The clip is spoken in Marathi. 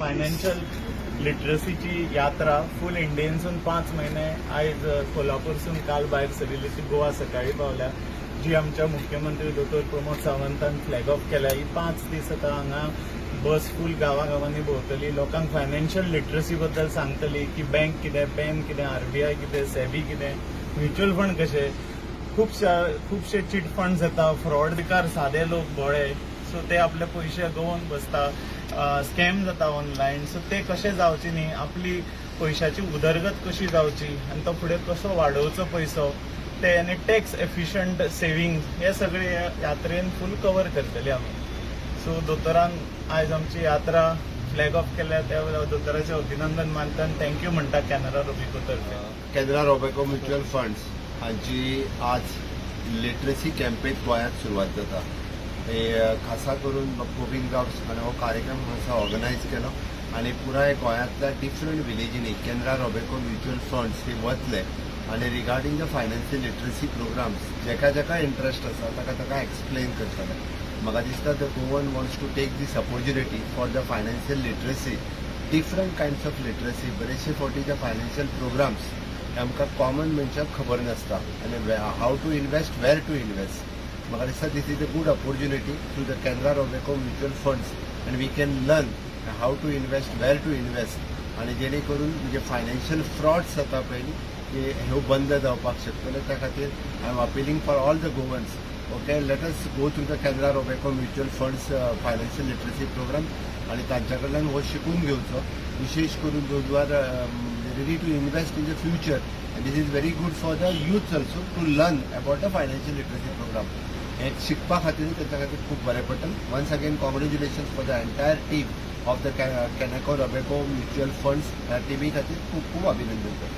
फायनान्शियल लिटरसीची यात्रा फुल इंडियेनसून 5 महिने आयज कोल्हापूरसून काल भायर सरिल्ली ती गोवा सकाळी पावल्या, जी आमच्या मुख्यमंत्री दोतोर प्रमोद सावंतान फ्लॅग ऑफ केल्या. ही 5 दीस आता हांगा बस फुल गांवांनी भोंवतली, लोकांक फायनान्शियल लिटरसी बद्दल सांगतली की बँक कितें, पॅन कितें, आरबीआय कितें, सेबी कितें, म्युच्युअल फंड कशे. खुबशे चीट फंड्स येता, फ्रॉड बेकार सादे लोक भोळे, सो ते आपले पयशे गवून बसता, स्कॅम जाता ऑनलायन. सो ते कशे जावचे न्ही, आपली पयशाची उदरगत कशी जावची आनी तो फुडें कसो वाडोवचो पयसो ते, आनी टॅक्स एफिशियंट सेव्हिंग हे सगळे यात्रेन फुल कवर करतले आमी. सो दोतोरान आयज आमची यात्रा फ्लॅग ऑफ केल्या, त्या दोतोराचें अभिनंदन मानता आनी थँक्यू म्हणटा कॅनरा रोबेको तर्फे. कॅनरा रोबेको म्युच्युअल फंड्स हांची आज लिटरसी कॅम्पेन गोंयांत सुरवात जाता. खासा करून गोविंद गांवस हाणें हो कार्यक्रम हांगा ऑर्गनायज केलो आनी पुराय गोंयांतल्या डिफरंट विलेजींनी कॅनरा रोबेको म्युच्युअल फंड्स हे वतले आनी regarding the financial literacy programs जेका इंट्रस्ट आसा ताका एक्सप्लेन करतले. म्हाका दिसता the Goan wants to take this opportunity for the financial literacy, different kinds of literacy. बरेचशे फावटी जे फायनान्शियल प्रोग्राम्स हे आमकां कॉमन मनशाक खबर नासता आनी how to invest, where to invest. म्हाका दिसता this is a good opportunity through the Canara Robeco mutual funds आनी we can learn how to invest, where to invest, आनी जेणे करून म्हणजे फायनान्शियल फ्रॉड्स जाता पळय की ह्यो बंद जावपाक शकतले. त्या खातीर I am appealing for all the Goans, okay, let us go through the Canara Robeco mutual funds financial literacy program आनी तांच्या कडल्यान हो शिकून घेवचो. विशेष करून those are ready to invest in the future, and this is very good for the youth also to learn about the financial literacy program. हे शिकपा खातीर तांच्या खातीर खूब बरें पडटलें. Once again congratulations for the entire team of the Canara Robeco mutual funds. ह्या टिमी खातीर खूब खूब अभिनंदन करता.